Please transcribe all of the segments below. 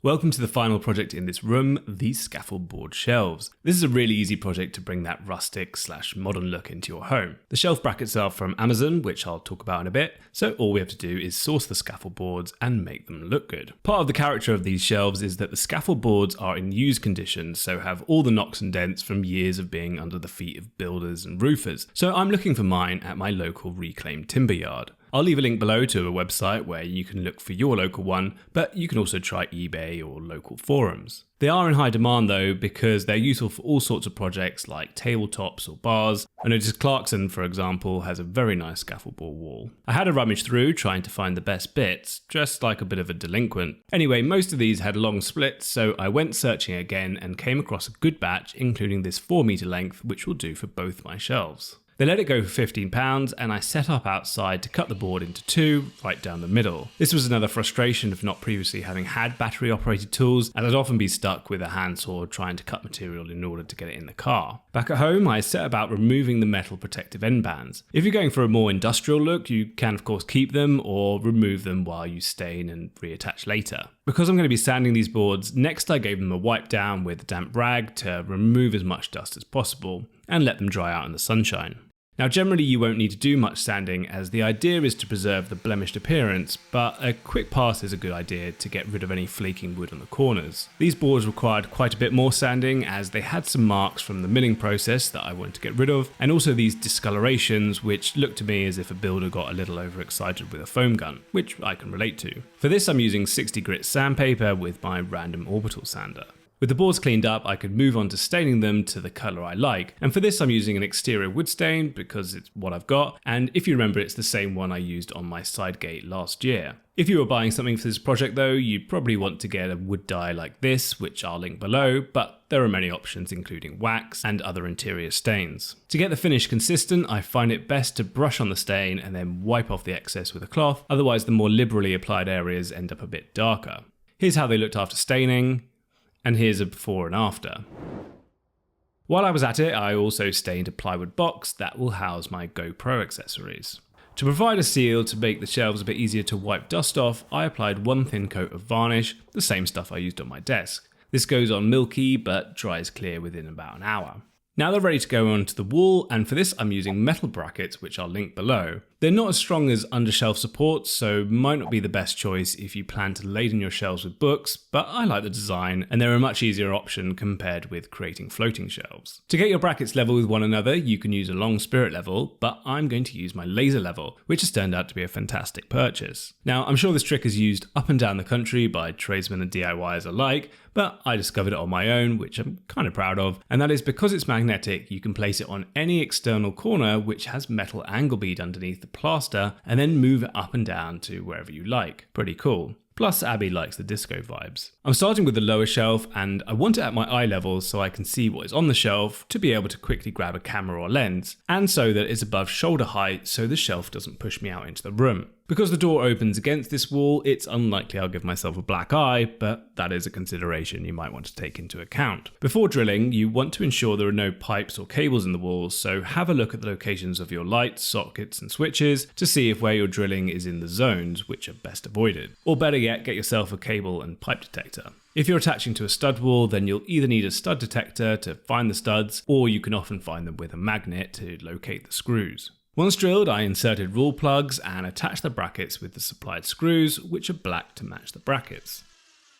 Welcome to the final project in this room, the scaffold board shelves. This is a really easy project to bring that rustic/modern look into your home. The shelf brackets are from Amazon, which I'll talk about in a bit, so all we have to do is source the scaffold boards and make them look good. Part of the character of these shelves is that the scaffold boards are in used condition, so have all the knocks and dents from years of being under the feet of builders and roofers. So I'm looking for mine at my local reclaimed timber yard. I'll leave a link below to a website where you can look for your local one, but you can also try eBay or local forums. They are in high demand though because they're useful for all sorts of projects like tabletops or bars. I noticed Clarkson, for example, has a very nice scaffold board wall. I had a rummage through trying to find the best bits, just like a bit of a delinquent. Anyway, most of these had long splits, so I went searching again and came across a good batch, including this 4 meter length, which will do for both my shelves. They let it go for £15 and I set up outside to cut the board into two, right down the middle. This was another frustration of not previously having had battery operated tools, as I'd often be stuck with a handsaw trying to cut material in order to get it in the car. Back at home, I set about removing the metal protective end bands. If you're going for a more industrial look, you can of course keep them or remove them while you stain and reattach later. Because I'm going to be sanding these boards, next I gave them a wipe down with a damp rag to remove as much dust as possible and let them dry out in the sunshine. Now generally you won't need to do much sanding as the idea is to preserve the blemished appearance, but a quick pass is a good idea to get rid of any flaking wood on the corners. These boards required quite a bit more sanding as they had some marks from the milling process that I wanted to get rid of, and also these discolorations which looked to me as if a builder got a little overexcited with a foam gun, which I can relate to. For this I'm using 60 grit sandpaper with my random orbital sander. With the boards cleaned up, I could move on to staining them to the colour I like, and for this I'm using an exterior wood stain because it's what I've got, and if you remember it's the same one I used on my side gate last year. If you were buying something for this project though, you'd probably want to get a wood dye like this, which I'll link below, but there are many options including wax and other interior stains. To get the finish consistent, I find it best to brush on the stain and then wipe off the excess with a cloth, otherwise the more liberally applied areas end up a bit darker. Here's how they looked after staining. And here's a before and after. While I was at it, I also stained a plywood box that will house my GoPro accessories. To provide a seal to make the shelves a bit easier to wipe dust off, I applied one thin coat of varnish, the same stuff I used on my desk. This goes on milky but dries clear within about an hour. Now they're ready to go onto the wall, and for this I'm using metal brackets which I'll link below. They're not as strong as undershelf supports, so might not be the best choice if you plan to laden your shelves with books, but I like the design and they're a much easier option compared with creating floating shelves. To get your brackets level with one another, you can use a long spirit level, but I'm going to use my laser level, which has turned out to be a fantastic purchase. Now I'm sure this trick is used up and down the country by tradesmen and DIYers alike, but I discovered it on my own, which I'm kind of proud of, and that is because it's magnetic, you can place it on any external corner which has metal angle bead underneath the plaster and then move it up and down to wherever you like. Pretty cool. Plus Abby likes the disco vibes. I'm starting with the lower shelf and I want it at my eye level so I can see what is on the shelf to be able to quickly grab a camera or lens, and so that it's above shoulder height so the shelf doesn't push me out into the room. Because the door opens against this wall, it's unlikely I'll give myself a black eye, but that is a consideration you might want to take into account. Before drilling, you want to ensure there are no pipes or cables in the walls, so have a look at the locations of your lights, sockets and switches to see if where you're drilling is in the zones, which are best avoided. Or better yet, get yourself a cable and pipe detector. If you're attaching to a stud wall, then you'll either need a stud detector to find the studs, or you can often find them with a magnet to locate the screws. Once drilled, I inserted rule plugs and attached the brackets with the supplied screws, which are black to match the brackets.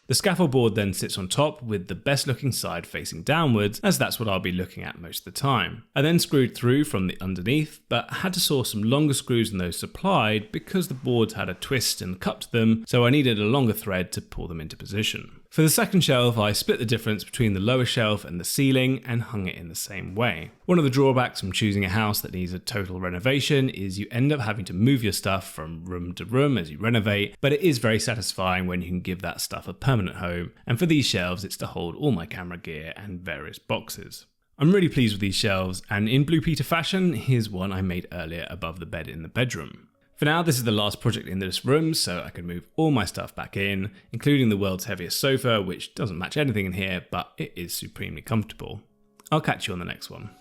The scaffold board then sits on top with the best looking side facing downwards, as that's what I'll be looking at most of the time. I then screwed through from the underneath, but had to source some longer screws than those supplied because the boards had a twist and cup to them, so I needed a longer thread to pull them into position. For the second shelf, I split the difference between the lower shelf and the ceiling and hung it in the same way. One of the drawbacks from choosing a house that needs a total renovation is you end up having to move your stuff from room to room as you renovate, but it is very satisfying when you can give that stuff a permanent home, and for these shelves it's to hold all my camera gear and various boxes. I'm really pleased with these shelves, and in Blue Peter fashion, here's one I made earlier above the bed in the bedroom. For now, this is the last project in this room, so I can move all my stuff back in, including the world's heaviest sofa, which doesn't match anything in here, but it is supremely comfortable. I'll catch you on the next one.